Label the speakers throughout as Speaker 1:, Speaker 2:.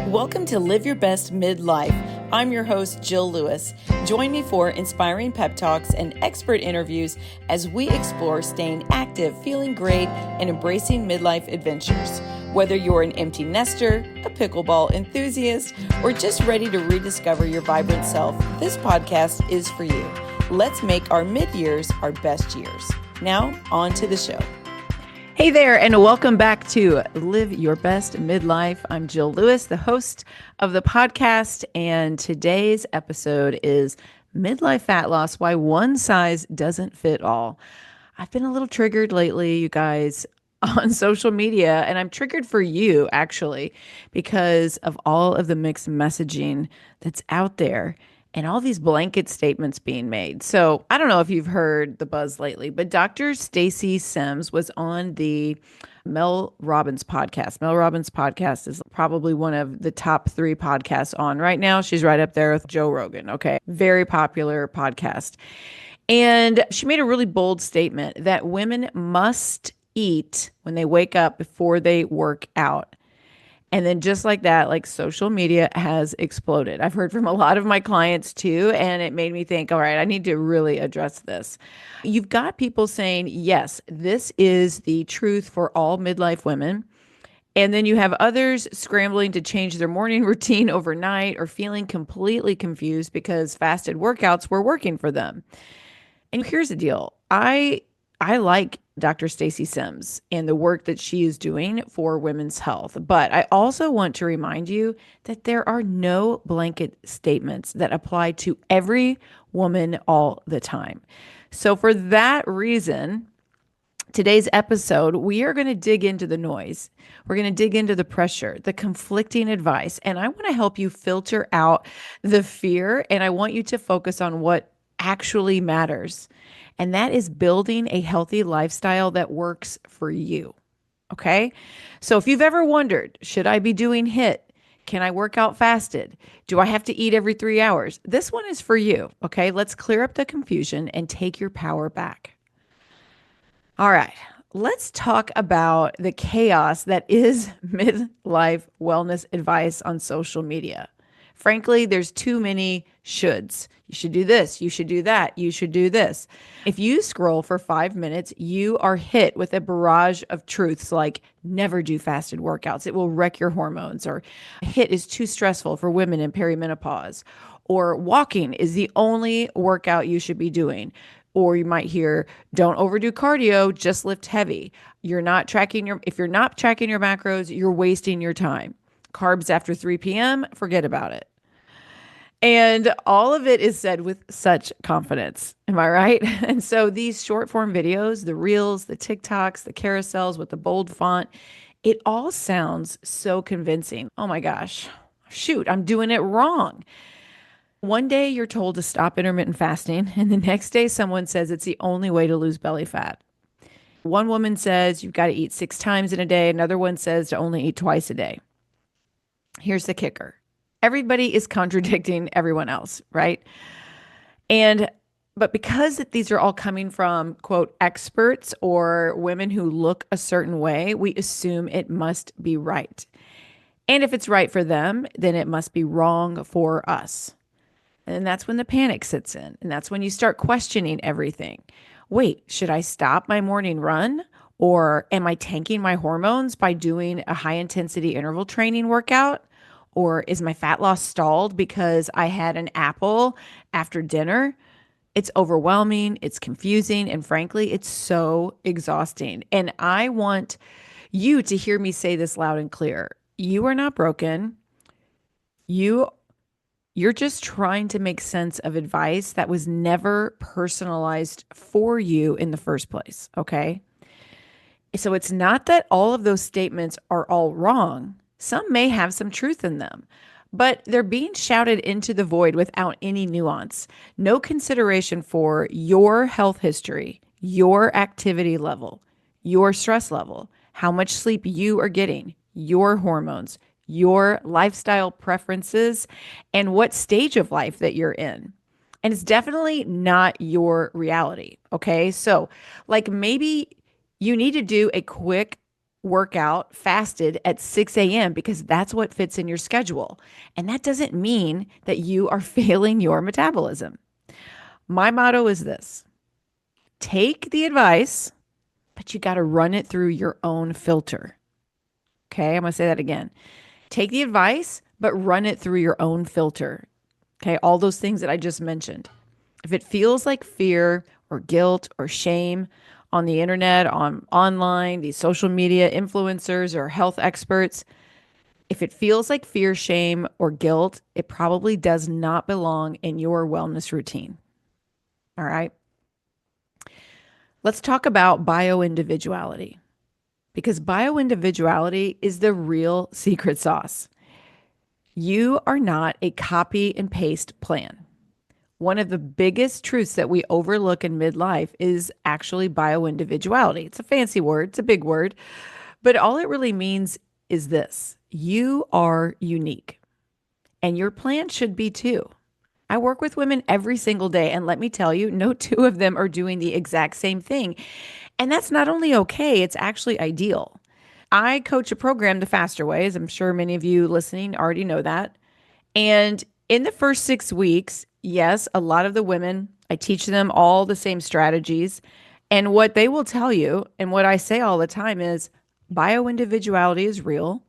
Speaker 1: Welcome to Live Your Best Midlife. I'm your host, Jill Lewis. Join me for inspiring pep talks and expert interviews as we explore staying active, feeling great, and embracing midlife adventures. Whether you're an empty nester, a pickleball enthusiast, or just ready to rediscover your vibrant self, this podcast is for you. Let's make our mid-years our best years. Now, on to the show. Hey there, and welcome back to Live Your Best Midlife. I'm Jill Lewis, the host of the podcast, and today's episode is Midlife Fat Loss, Why One Size Doesn't Fit All. I've been a little triggered lately, you guys, on social media, and I'm triggered for you, actually, because of all of the mixed messaging that's out there and all these blanket statements being made. So I don't know if you've heard the buzz lately, but Dr. Stacy Sims was on the Mel Robbins podcast. Mel Robbins podcast is probably one of the top 3 podcasts on right now. She's right up there with Joe Rogan. Okay. Very popular podcast. And she made a really bold statement that women must eat when they wake up before they work out. And then just like that, like social media has exploded. I've heard from a lot of my clients too, and it made me think, all right, I need to really address this. You've got people saying, yes, this is the truth for all midlife women. And then you have others scrambling to change their morning routine overnight or feeling completely confused because fasted workouts were working for them. And here's the deal. I like Dr. Stacy Sims and the work that she is doing for women's health. But I also want to remind you that there are no blanket statements that apply to every woman all the time. So for that reason, today's episode, we are going to dig into the noise. We're going to dig into the pressure, the conflicting advice, and I want to help you filter out the fear, and I want you to focus on what actually matters. And that is building a healthy lifestyle that works for you. Okay. So if you've ever wondered, should I be doing HIIT? Can I work out fasted? Do I have to eat every 3 hours? This one is for you. Okay. Let's clear up the confusion and take your power back. All right. Let's talk about the chaos that is midlife wellness advice on social media. Frankly, there's too many shoulds. You should do this. You should do that. You should do this. If you scroll for 5 minutes, you are hit with a barrage of truths like never do fasted workouts. It will wreck your hormones. Or HIIT is too stressful for women in perimenopause. Or walking is the only workout you should be doing. Or you might hear, don't overdo cardio, just lift heavy. If you're not tracking your macros, you're wasting your time. Carbs after 3 p.m., forget about it. And all of it is said with such confidence. Am I right? And so these short form videos, the reels, the TikToks, the carousels with the bold font, it all sounds so convincing. Oh my gosh, shoot, I'm doing it wrong. One day you're told to stop intermittent fasting, and the next day someone says it's the only way to lose belly fat. One woman says you've got to eat 6 times in a day. Another one says to only eat twice a day. Here's the kicker. Everybody is contradicting everyone else, right? But because these are all coming from, quote, experts or women who look a certain way, we assume it must be right. And if it's right for them, then it must be wrong for us. And that's when the panic sits in. And that's when you start questioning everything. Wait, should I stop my morning run? Or am I tanking my hormones by doing a high intensity interval training workout? Or is my fat loss stalled because I had an apple after dinner? It's overwhelming, it's confusing, and frankly, it's so exhausting. And I want you to hear me say this loud and clear. You are not broken. You're just trying to make sense of advice that was never personalized for you in the first place, okay? So it's not that all of those statements are all wrong. Some may have some truth in them, but they're being shouted into the void without any nuance. No consideration for your health history, your activity level, your stress level, how much sleep you are getting, your hormones, your lifestyle preferences, and what stage of life that you're in. And it's definitely not your reality. Okay. So like maybe you need to do a quick
Speaker 2: workout fasted at 6 a.m. because that's what fits in your schedule. And that doesn't mean that you are failing your metabolism. My motto is this: take the advice, but you got to run it through your own filter. Okay, I'm going to say that again. Take the advice, but run it through your own filter. Okay, all those things that I just mentioned. If it feels like fear or guilt or shame on the internet, online, these social media influencers or health experts, if it feels like fear, shame, or guilt, it probably does not belong in your wellness routine. All right. Let's talk about bioindividuality because bioindividuality is the real secret sauce. You are not a copy and paste plan. One of the biggest truths that we overlook in midlife is actually bioindividuality. It's a fancy word, it's a big word, but all it really means is this: you are unique, and your plan should be too. I work with women every single day, and let me tell you, no two of them are doing the exact same thing. And that's not only okay, it's actually ideal. I coach a program the faster way, as I'm sure many of you listening already know that. And in the first 6 weeks, yes, a lot of the women, I teach them all the same strategies. And what they will tell you, and what I say all the time is bioindividuality is real.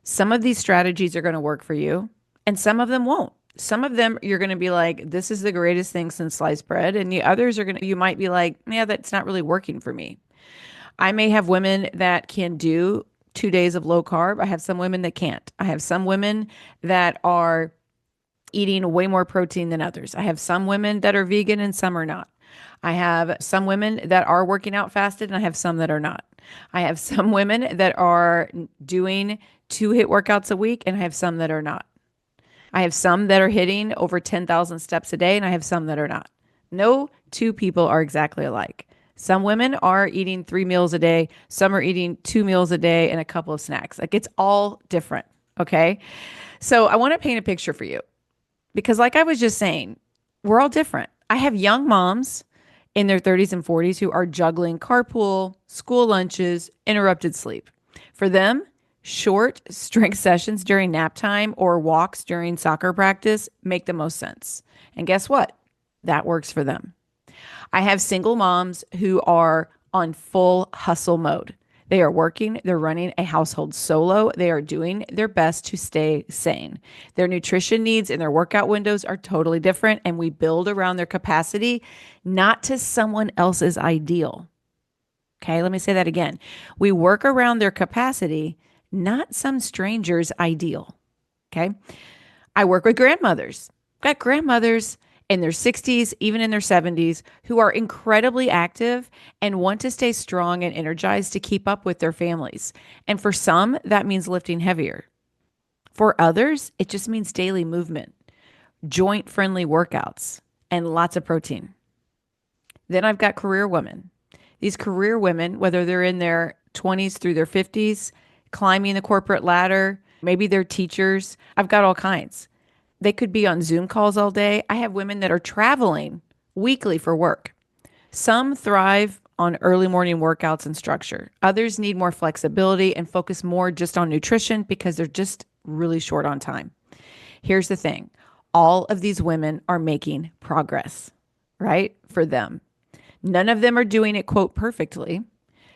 Speaker 2: Some of these strategies are going to work for you, and some of them won't. Some of them you're going to be like, this is the greatest thing since sliced bread. And the others are going to, you might be like, yeah, that's not really working for me. I may have women that can do 2 days of low carb. I have some women that can't. I have some women that are eating way more protein than others. I have some women that are vegan and some are not. I have some women that are working out fasted and I have some that are not. I have some women that are doing 2 HIIT workouts a week and I have some that are not. I have some that are hitting over 10,000 steps a day and I have some that are not. No two people are exactly alike. Some women are eating 3 meals a day, some are eating 2 meals a day and a couple of snacks. Like it's all different. Okay. So I want to paint a picture for you because, like I was just saying, we're all different. I have young moms in their 30s and 40s who are juggling carpool, school lunches, interrupted sleep. For them, short strength sessions during nap time or walks during soccer practice make the most sense. And guess what? That works for them. I have single moms who are on full hustle mode. They are working, they're running a household solo, they are doing their best to stay sane. Their nutrition needs and their workout windows are totally different, and we build around their capacity, not to someone else's ideal. Okay, let me say that again. We work around their capacity, not some stranger's ideal. Okay. I work with grandmothers. I've got grandmothers in their 60s, even in their 70s, who are incredibly active and want to stay strong and energized to keep up with their families. And for some, that means lifting heavier. For others, it just means daily movement, joint friendly workouts, and lots of protein. Then I've got career women. These career women, whether they're in their 20s through their 50s, climbing the corporate ladder, maybe they're teachers, I've got all kinds. They could be on Zoom calls all day. I have women that are traveling weekly for work. Some thrive on early morning workouts and structure. Others need more flexibility and focus more just on nutrition because they're just really short on time. Here's the thing. All of these women are making progress, right? For them. None of them are doing it, quote, perfectly.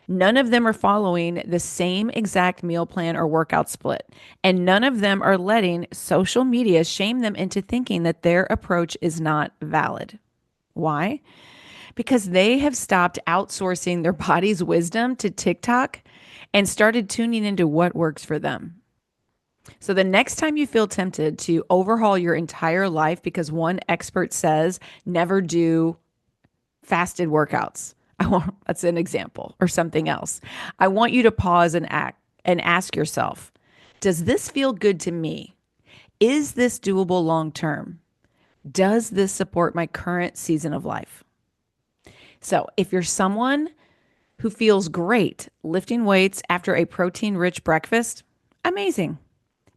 Speaker 2: None of them are following the same exact meal plan or workout split. And none of them are letting social media shame them into thinking that their approach is not valid. Why? Because they have stopped outsourcing their body's wisdom to TikTok and started tuning into what works for them. So the next time you feel tempted to overhaul your entire life because one expert says never do fasted workouts, that's an example, or something else. I want you to pause and ask yourself, does this feel good to me? Is this doable long term? Does this support my current season of life? So if you're someone who feels great lifting weights after a protein-rich breakfast, amazing.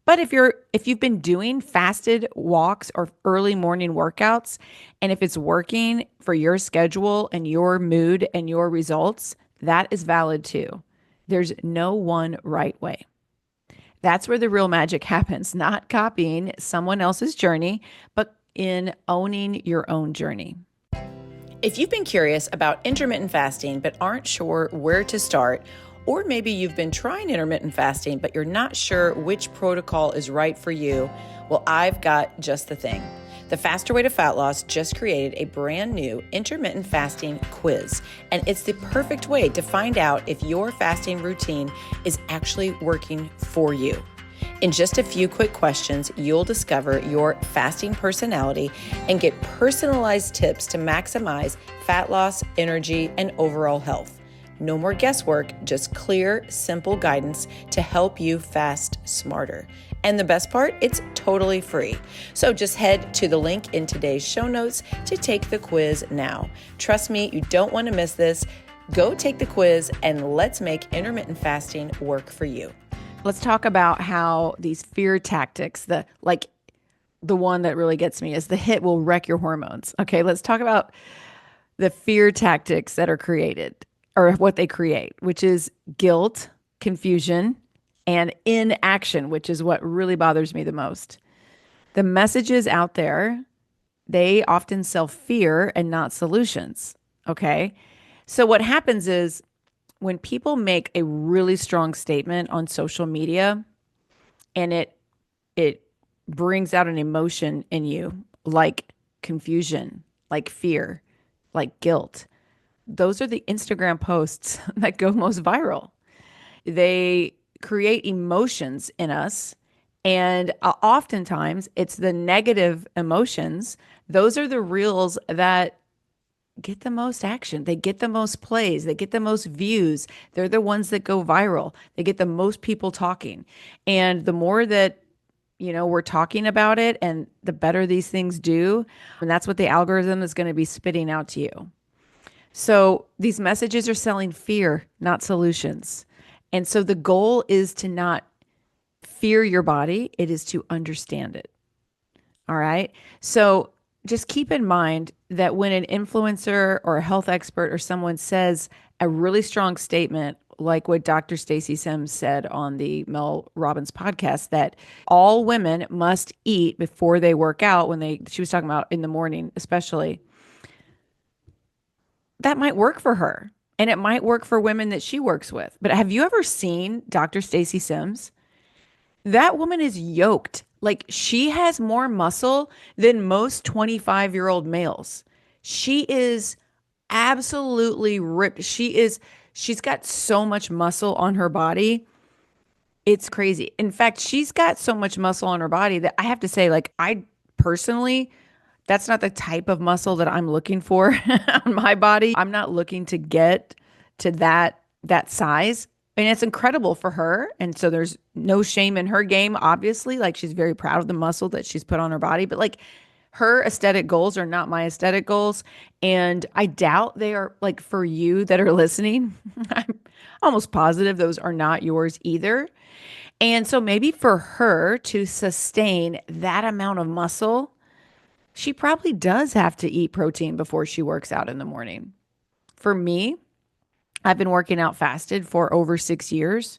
Speaker 2: But if you've been doing fasted walks or early morning workouts, and if it's working for your schedule and your mood and your results, that is valid too. There's no one right way. That's where the real magic happens, not copying someone else's journey, but in owning your own journey.
Speaker 1: If you've been curious about intermittent fasting but aren't sure where to start, or maybe you've been trying intermittent fasting but you're not sure which protocol is right for you, well, I've got just the thing. The Faster Way to Fat Loss just created a brand new intermittent fasting quiz, and it's the perfect way to find out if your fasting routine is actually working for you. In just a few quick questions, you'll discover your fasting personality and get personalized tips to maximize fat loss, energy, and overall health. No more guesswork, just clear, simple guidance to help you fast smarter. And the best part, it's totally free. So just head to the link in today's show notes to take the quiz now. Trust me, you don't want to miss this. Go take the quiz and let's make intermittent fasting work for you.
Speaker 2: Let's talk about how these fear tactics, the one that really gets me is the HIIT will wreck your hormones. Okay, let's talk about the fear tactics that are created or what they create, which is guilt, confusion, and inaction, which is what really bothers me the most. The messages out there, they often sell fear and not solutions. Okay, so what happens is when people make a really strong statement on social media and it brings out an emotion in you like confusion, like fear, like guilt, those are the Instagram posts that go most viral. They create emotions in us, and oftentimes it's the negative emotions. Those are the reels that get the most action. They get the most plays. They get the most views. They're the ones that go viral. They get the most people talking. And the more that, we're talking about it and the better these things do, and that's what the algorithm is going to be spitting out to you. So these messages are selling fear, not solutions. And so the goal is to not fear your body. It is to understand it. All right. So just keep in mind that when an influencer or a health expert or someone says a really strong statement, like what Dr. Stacey Sims said on the Mel Robbins podcast, that all women must eat before they work out she was talking about in the morning, especially, that might work for her. And it might work for women that she works with. But have you ever seen Dr. Stacey Sims? That woman is yoked. Like, she has more muscle than most 25-year-old males. She is absolutely ripped. She's got so much muscle on her body. It's crazy. In fact, she's got so much muscle on her body that I have to say, like, I personally, that's not the type of muscle that I'm looking for on my body. I'm not looking to get to that size. And it's incredible for her. And so there's no shame in her game, obviously. Like, she's very proud of the muscle that she's put on her body. But like, her aesthetic goals are not my aesthetic goals. And I doubt they are, like, for you that are listening. I'm almost positive those are not yours either. And so maybe for her to sustain that amount of muscle, she probably does have to eat protein before she works out in the morning. For me, I've been working out fasted for over 6 years.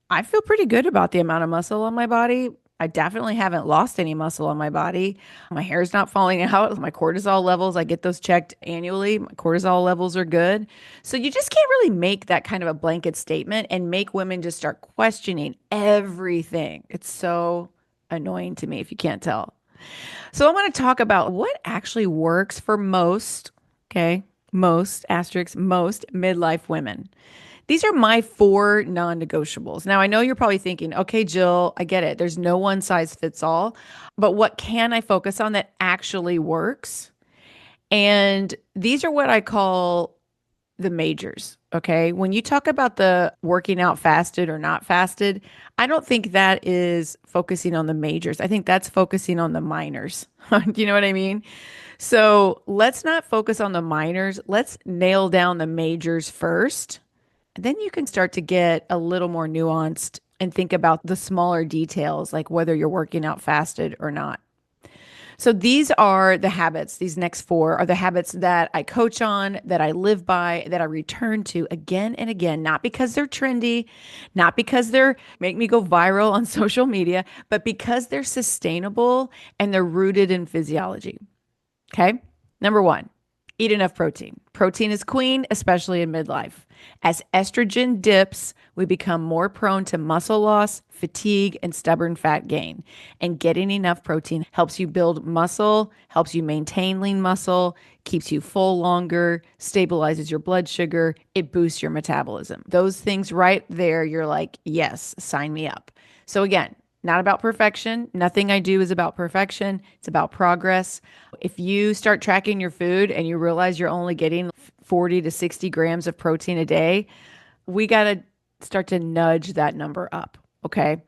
Speaker 2: I feel pretty good about the amount of muscle on my body. I definitely haven't lost any muscle on my body. My hair's not falling out. My cortisol levels, I get those checked annually. My cortisol levels are good. So you just can't really make that kind of a blanket statement and make women just start questioning everything. It's so annoying to me if you can't tell. So I want to talk about what actually works for most, okay, most, asterisk, most midlife women. These are my 4 non-negotiables. Now, I know you're probably thinking, okay, Jill, I get it. There's no one size fits all, but what can I focus on that actually works? And these are what I call the majors. Okay. When you talk about the working out fasted or not fasted, I don't think that is focusing on the majors. I think that's focusing on the minors. Do you know what I mean? So let's not focus on the minors. Let's nail down the majors first. And then you can start to get a little more nuanced and think about the smaller details, like whether you're working out fasted or not. So these are the habits. These next four are the habits that I coach on, that I live by, that I return to again and again, not because they're trendy, not because they're make me go viral on social media, but because they're sustainable and they're rooted in physiology. Okay? Number one, eat enough protein. Protein is queen, especially in midlife. As estrogen dips, we become more prone to muscle loss, fatigue, and stubborn fat gain. And getting enough protein helps you build muscle, helps you maintain lean muscle, keeps you full longer, stabilizes your blood sugar, it boosts your metabolism. Those things right there, you're like, yes, sign me up. So again, not about perfection. Nothing I do is about perfection. It's about progress. If you start tracking your food and you realize you're only getting 40 to 60 grams of protein a day, we got to start to nudge that number up. Okay.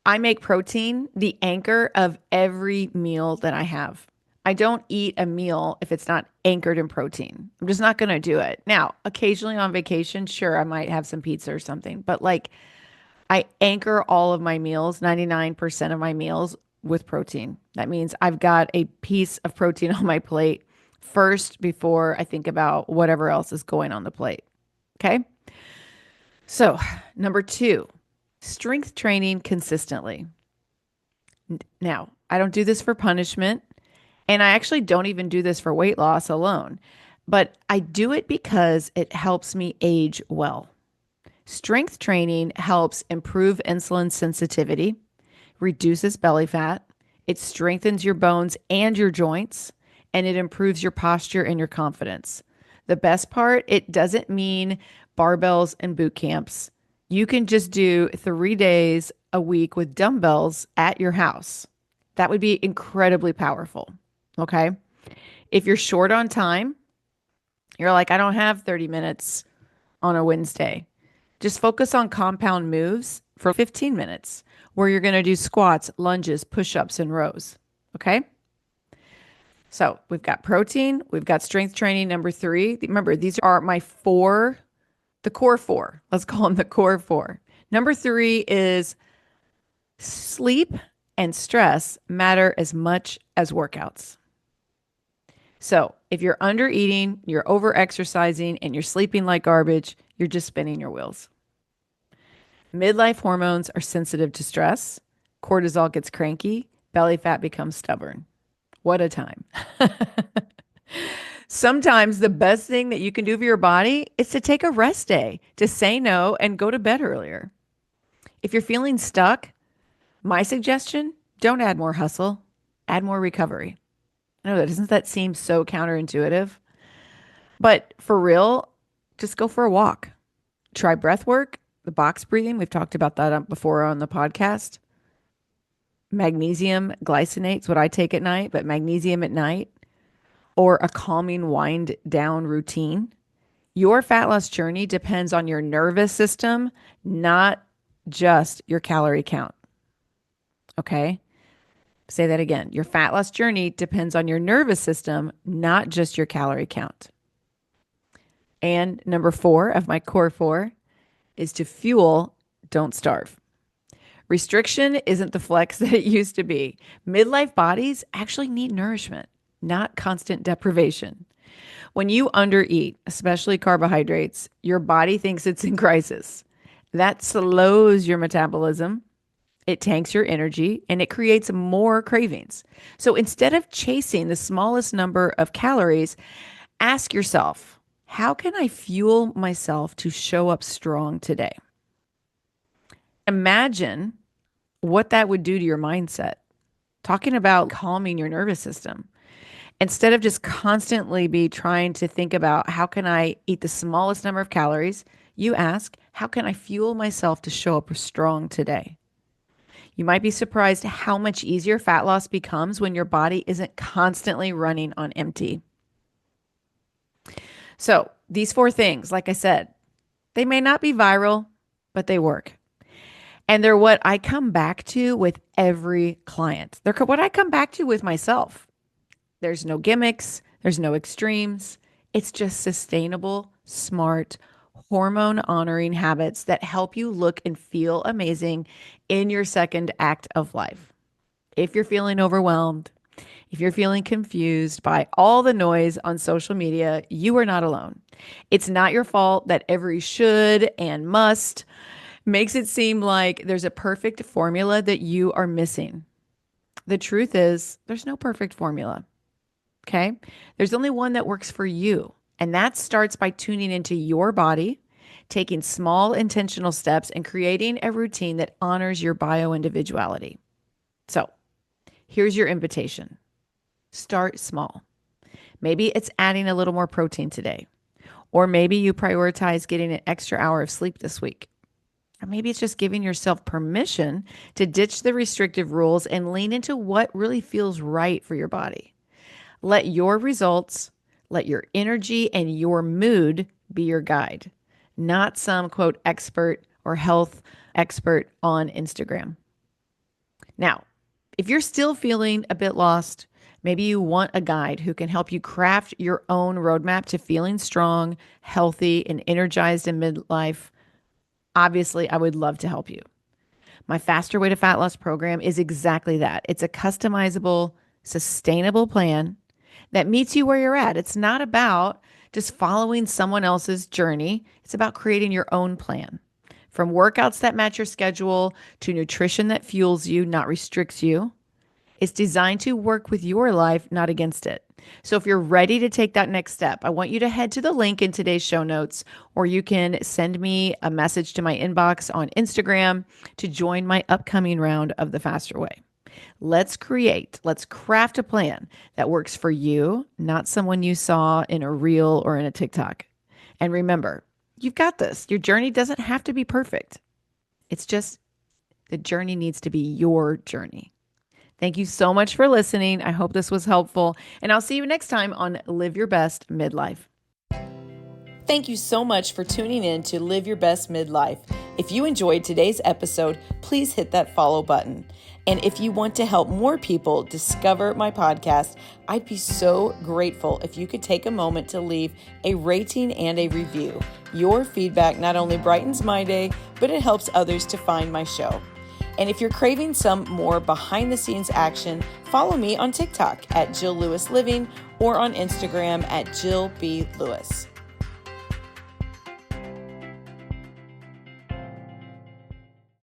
Speaker 2: I make protein the anchor of every meal that I have. I don't eat a meal if it's not anchored in protein. I'm just not going to do it. Now, occasionally on vacation, sure, I might have some pizza or something, but like I anchor all of my meals, 99% of my meals with protein. That means I've got a piece of protein on my plate first before I think about whatever else is going on the plate. Okay. So, number two, strength training consistently. Now, I don't do this for punishment, and I actually don't even do this for weight loss alone, but I do it because it helps me age well. Strength training helps improve insulin sensitivity, reduces belly fat, it strengthens your bones and your joints, and it improves your posture and your confidence. The best part, it doesn't mean barbells and boot camps. You can just do 3 days a week with dumbbells at your house. That would be incredibly powerful. Okay. If you're short on time, you're like, I don't have 30 minutes on a Wednesday. Just focus on compound moves for 15 minutes where you're going to do squats, lunges, push-ups, and rows. Okay. So we've got protein, we've got strength training. Number three, remember, these are my four, the core four. Let's call them the core four. Number three is sleep and stress matter as much as workouts. So if you're under eating, you're over exercising, and you're sleeping like garbage, you're just spinning your wheels. Midlife hormones are sensitive to stress. Cortisol gets cranky. Belly fat becomes stubborn. What a time. Sometimes the best thing that you can do for your body is to take a rest day, to say no and go to bed earlier. If you're feeling stuck, my suggestion, don't add more hustle, add more recovery. I know that doesn't that seem so counterintuitive? But for real, just go for a walk. Try breath work, the box breathing. We've talked about that before on the podcast. Magnesium glycinate's what I take at night, but magnesium at night, or a calming wind down routine. Your fat loss journey depends on your nervous system, not just your calorie count. Okay? Say that again. Your fat loss journey depends on your nervous system, not just your calorie count. And number four of my core four is to fuel, don't starve. Restriction isn't the flex that it used to be. Midlife bodies actually need nourishment, not constant deprivation. When you undereat, especially carbohydrates, your body thinks it's in crisis. That slows your metabolism, it tanks your energy, and it creates more cravings. So instead of chasing the smallest number of calories, ask yourself, how can I fuel myself to show up strong today? Imagine what that would do to your mindset. Talking about calming your nervous system. Instead of just constantly be trying to think about how can I eat the smallest number of calories, you ask, how can I fuel myself to show up strong today? You might be surprised how much easier fat loss becomes when your body isn't constantly running on empty. So these four things, like I said, they may not be viral, but they work. And they're what I come back to with every client. They're what I come back to with myself. There's no gimmicks. There's no extremes. It's just sustainable, smart, hormone honoring habits that help you look and feel amazing in your second act of life. If you're feeling overwhelmed, If you're feeling confused by all the noise on social media, you are not alone. It's not your fault that every should and must makes it seem like there's a perfect formula that you are missing. The truth is, there's no perfect formula. Okay? There's only one that works for you. And that starts by tuning into your body, taking small intentional steps, and creating a routine that honors your bioindividuality. So, here's your invitation. Start small. Maybe it's adding a little more protein today. Or maybe you prioritize getting an extra hour of sleep this week. Or maybe it's just giving yourself permission to ditch the restrictive rules and lean into what really feels right for your body. Let your results, let your energy and your mood be your guide, not some quote expert or health expert on Instagram. Now, if you're still feeling a bit lost, maybe you want a guide who can help you craft your own roadmap to feeling strong, healthy, and energized in midlife. Obviously, I would love to help you. My Faster Way to Fat Loss program is exactly that. It's a customizable, sustainable plan that meets you where you're at. It's not about just following someone else's journey. It's about creating your own plan. From workouts that match your schedule to nutrition that fuels you, not restricts you. It's designed to work with your life, not against it. So if you're ready to take that next step, I want you to head to the link in today's show notes, or you can send me a message to my inbox on Instagram to join my upcoming round of the Faster Way. Let's craft a plan that works for you, not someone you saw in a reel or in a TikTok. And remember, you've got this. Your journey doesn't have to be perfect. It's just the journey needs to be your journey. Thank you so much for listening. I hope this was helpful, and I'll see you next time on Live Your Best Midlife.
Speaker 1: Thank you so much for tuning in to Live Your Best Midlife. If you enjoyed today's episode, please hit that follow button. And if you want to help more people discover my podcast, I'd be so grateful if you could take a moment to leave a rating and a review. Your feedback not only brightens my day, but it helps others to find my show. And if you're craving some more behind the scenes action, follow me on TikTok at Jill Lewis Living or on Instagram at Jill B. Lewis.